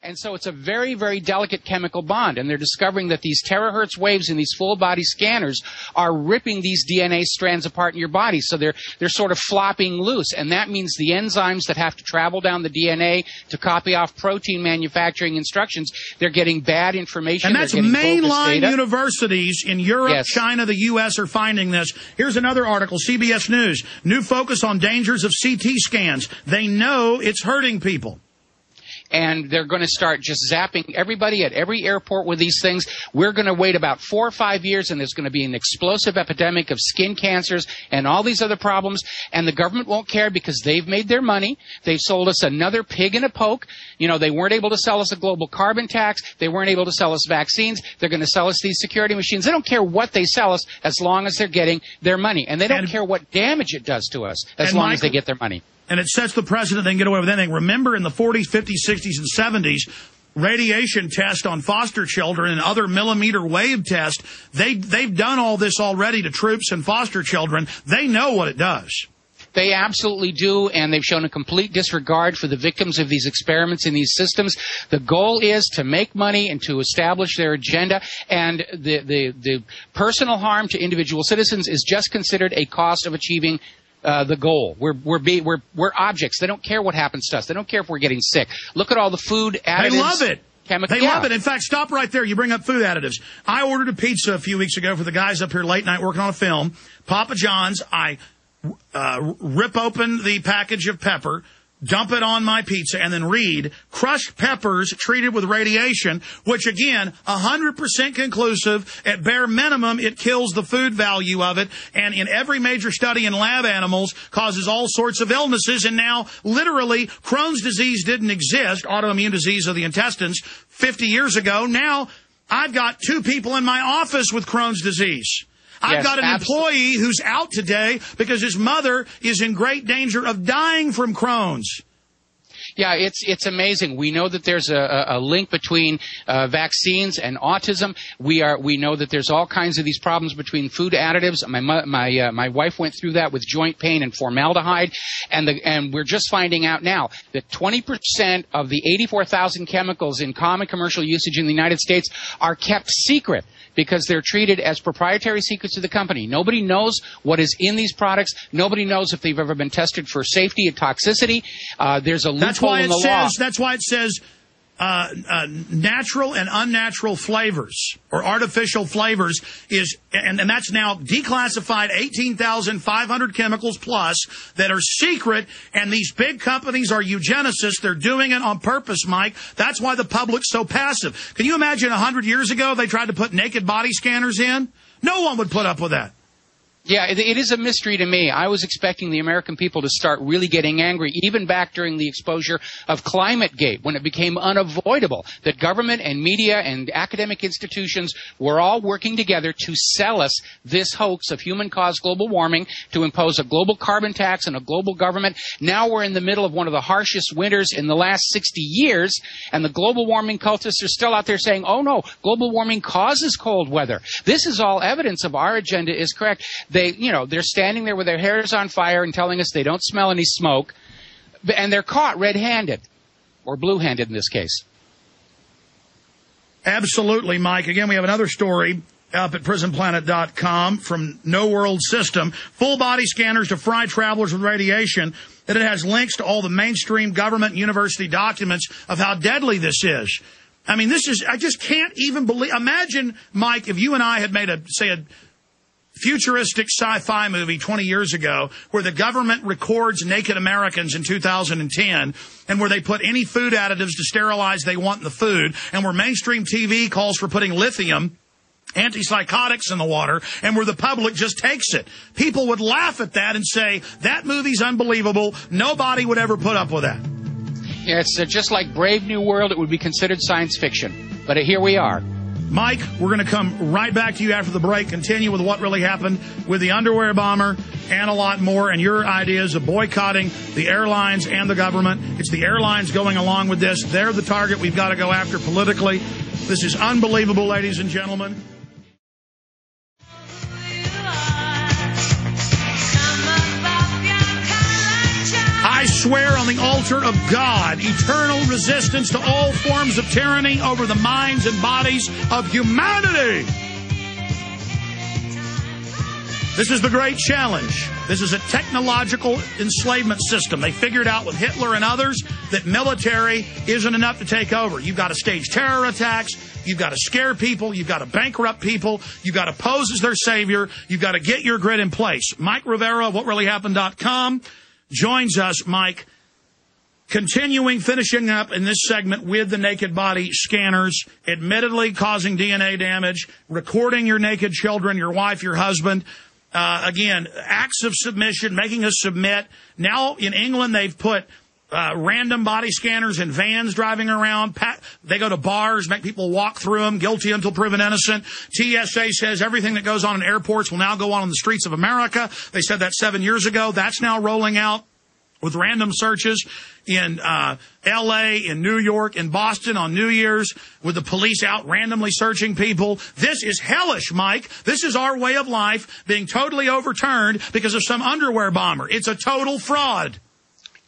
And so it's a very, very delicate chemical bond. And they're discovering that these terahertz waves in these full-body scanners are ripping these DNA strands apart in your body. So they're sort of flopping loose. And that means the enzymes that have to travel down the DNA to copy off protein manufacturing instructions, they're getting bad information. And that's mainline universities in Europe, China, the U.S. are finding this. Here's another article, CBS News. New focus on dangers of CT scans. They know it's hurting people. And they're going to start just zapping everybody at every airport with these things. We're going to wait about 4 or 5 years, and there's going to be an explosive epidemic of skin cancers and all these other problems. And the government won't care because they've made their money. They've sold us another pig in a poke. You know, they weren't able to sell us a global carbon tax. They weren't able to sell us vaccines. They're going to sell us these security machines. They don't care what they sell us as long as they're getting their money. And they don't care what damage it does to us as long as they get their money. And it sets the precedent they can get away with anything. Remember in the 40s, 50s, 60s, and 70s, radiation tests on foster children and other millimeter wave tests, they've done all this already to troops and foster children. They know what it does. They absolutely do, and they've shown a complete disregard for the victims of these experiments in these systems. The goal is to make money and to establish their agenda, and the personal harm to individual citizens is just considered a cost of achieving the goal. We're objects. They don't care what happens to us. They don't care if we're getting sick. Look at all the food additives. They love it. They love it. In fact, stop right there. You bring up food additives. I ordered a pizza a few weeks ago for the guys up here late night working on a film. Papa John's. I rip open the package of pepper, dump it on my pizza, and then read, crushed peppers treated with radiation, which, again, 100% conclusive. At bare minimum, it kills the food value of it, and in every major study in lab animals, causes all sorts of illnesses. And now, literally, Crohn's disease didn't exist, autoimmune disease of the intestines, 50 years ago. Now, I've got 2 people in my office with Crohn's disease. I've got an employee who's out today because his mother is in great danger of dying from Crohn's. Yeah, it's amazing. We know that there's a link between vaccines and autism. We know that there's all kinds of these problems between food additives. My wife went through that with joint pain and formaldehyde, and we're just finding out now that 20% of the 84,000 chemicals in common commercial usage in the United States are kept secret, because they're treated as proprietary secrets of the company. Nobody knows what is in these products. Nobody knows if they've ever been tested for safety and toxicity. There's a loophole in the law. That's why it says natural and unnatural flavors or artificial flavors is, and that's now declassified 18,500 chemicals plus that are secret, and these big companies are eugenicists. They're doing it on purpose, Mike. That's why the public's so passive. Can you imagine 100 years ago they tried to put naked body scanners in? No one would put up with that. Yeah, it is a mystery to me. I was expecting the American people to start really getting angry, even back during the exposure of ClimateGate, when it became unavoidable that government and media and academic institutions were all working together to sell us this hoax of human-caused global warming, to impose a global carbon tax and a global government. Now we're in the middle of one of the harshest winters in the last 60 years, and the global warming cultists are still out there saying, oh no, global warming causes cold weather. This is all evidence of our agenda is correct. They're standing there with their hairs on fire and telling us they don't smell any smoke, and they're caught red-handed, or blue-handed in this case. Absolutely, Mike. Again, we have another story up at prisonplanet.com from No World System. Full body scanners to fry travelers with radiation. And it has links to all the mainstream government and university documents of how deadly this is. I mean, I just can't even believe. Imagine, Mike, if you and I had made a futuristic sci-fi movie 20 years ago where the government records naked Americans in 2010 and where they put any food additives to sterilize they want in the food, and where mainstream TV calls for putting lithium, antipsychotics in the water, and where the public just takes it. People would laugh at that and say, that movie's unbelievable. Nobody would ever put up with that. Yeah, it's just like Brave New World. It would be considered science fiction. But here we are. Mike, we're going to come right back to you after the break, continue with what really happened with the underwear bomber and a lot more, and your ideas of boycotting the airlines and the government. It's the airlines going along with this. They're the target we've got to go after politically. This is unbelievable, ladies and gentlemen. I swear on the altar of God, eternal resistance to all forms of tyranny over the minds and bodies of humanity. This is the great challenge. This is a technological enslavement system. They figured out with Hitler and others that military isn't enough to take over. You've got to stage terror attacks. You've got to scare people. You've got to bankrupt people. You've got to pose as their savior. You've got to get your grid in place. Mike Rivero of WhatReallyHappened.com joins us. Mike, finishing up in this segment with the naked body scanners, admittedly causing DNA damage, recording your naked children, your wife, your husband. Again, acts of submission, making us submit. Now in England, they've put random body scanners in vans driving around. They go to bars, make people walk through them, guilty until proven innocent. TSA says everything that goes on in airports will now go on the streets of America. They said that 7 years ago. That's now rolling out with random searches in L.A., in New York, in Boston on New Year's, with the police out randomly searching people. This is hellish, Mike. This is our way of life being totally overturned because of some underwear bomber. It's a total fraud.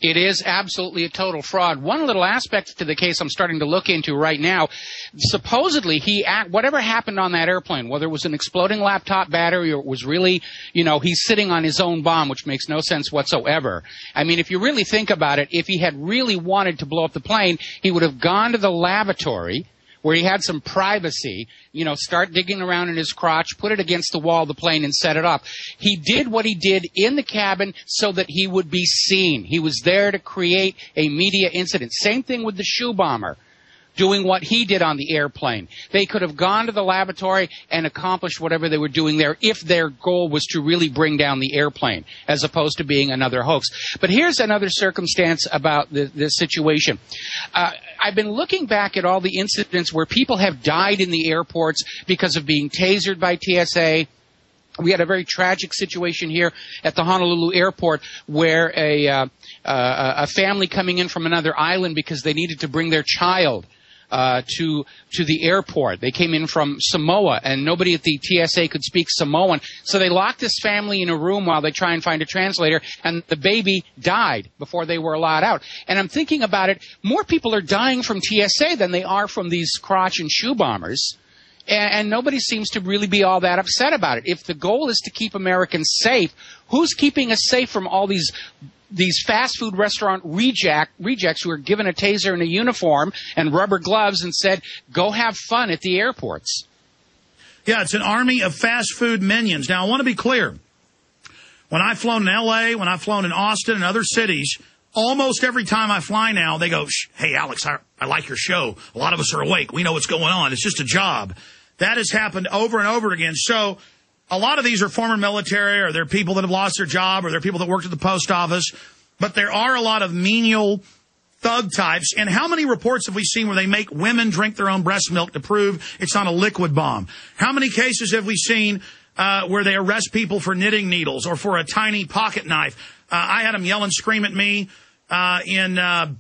It is absolutely a total fraud. One little aspect to the case I'm starting to look into right now, supposedly whatever happened on that airplane, whether it was an exploding laptop battery or it was really, he's sitting on his own bomb, which makes no sense whatsoever. I mean, if you really think about it, if he had really wanted to blow up the plane, he would have gone to the lavatory where he had some privacy, start digging around in his crotch, put it against the wall of the plane and set it up. He did what he did in the cabin so that he would be seen. He was there to create a media incident. Same thing with the shoe bomber, doing what he did on the airplane. They could have gone to the lavatory and accomplished whatever they were doing there if their goal was to really bring down the airplane, as opposed to being another hoax. But here's another circumstance about this situation. I've been looking back at all the incidents where people have died in the airports because of being tasered by TSA. We had a very tragic situation here at the Honolulu airport where a family coming in from another island because they needed to bring their child to the airport. They came in from Samoa, and nobody at the TSA could speak Samoan. So they locked this family in a room while they try and find a translator, and the baby died before they were allowed out. And I'm thinking about it, more people are dying from TSA than they are from these crotch and shoe bombers. And nobody seems to really be all that upset about it. If the goal is to keep Americans safe, who's keeping us safe from all these fast food restaurant rejects who are given a taser and a uniform and rubber gloves and said, go have fun at the airports? Yeah, it's an army of fast food minions. Now, I want to be clear. When I've flown in L.A., when I've flown in Austin and other cities, almost every time I fly now, they go, hey, Alex, I like your show. A lot of us are awake. We know what's going on. It's just a job. That has happened over and over again. So a lot of these are former military, or they're people that have lost their job, or they're people that worked at the post office. But there are a lot of menial thug types. And how many reports have we seen where they make women drink their own breast milk to prove it's not a liquid bomb? How many cases have we seen where they arrest people for knitting needles or for a tiny pocket knife? I had them yell and scream at me in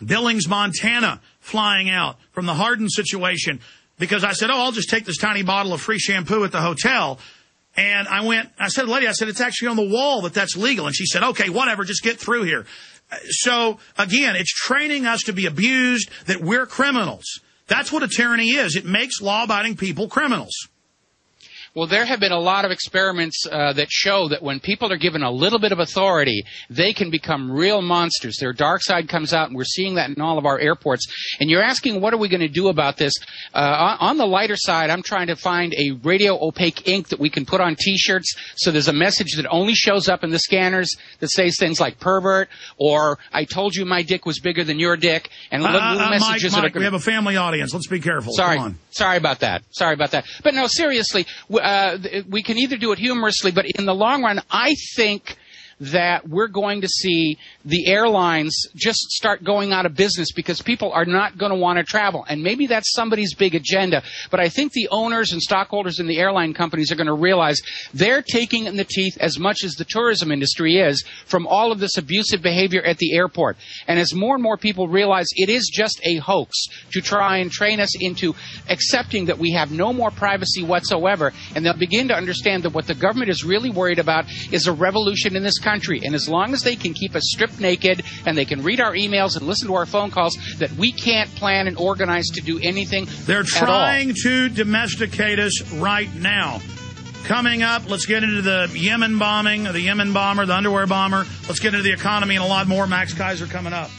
Billings, Montana, flying out from the Hardin situation, because I said, I'll just take this tiny bottle of free shampoo at the hotel. And I said to the lady, it's actually on the wall that's legal. And she said, okay, whatever, just get through here. So, again, it's training us to be abused, that we're criminals. That's what a tyranny is. It makes law-abiding people criminals. Well, there have been a lot of experiments that show that when people are given a little bit of authority, they can become real monsters. Their dark side comes out, and we're seeing that in all of our airports. And you're asking, what are we going to do about this? On the lighter side, I'm trying to find a radio-opaque ink that we can put on T-shirts, so there's a message that only shows up in the scanners that says things like pervert, or I told you my dick was bigger than your dick, and little messages Mike, we have a family audience. Let's be careful. Sorry. Come on. Sorry about that. But no, seriously, we can either do it humorously, but in the long run, I think that we're going to see the airlines just start going out of business because people are not going to want to travel. And maybe that's somebody's big agenda. But I think the owners and stockholders in the airline companies are going to realize they're taking in the teeth as much as the tourism industry is from all of this abusive behavior at the airport. And as more and more people realize it is just a hoax to try and train us into accepting that we have no more privacy whatsoever, and they'll begin to understand that what the government is really worried about is a revolution in this country. country. And as long as they can keep us stripped naked and they can read our emails and listen to our phone calls, that we can't plan and organize to do anything They're trying to domesticate us right now. Coming up, let's get into the Yemen bombing, the Yemen bomber, the underwear bomber. Let's get into the economy and a lot more. Max Kaiser coming up.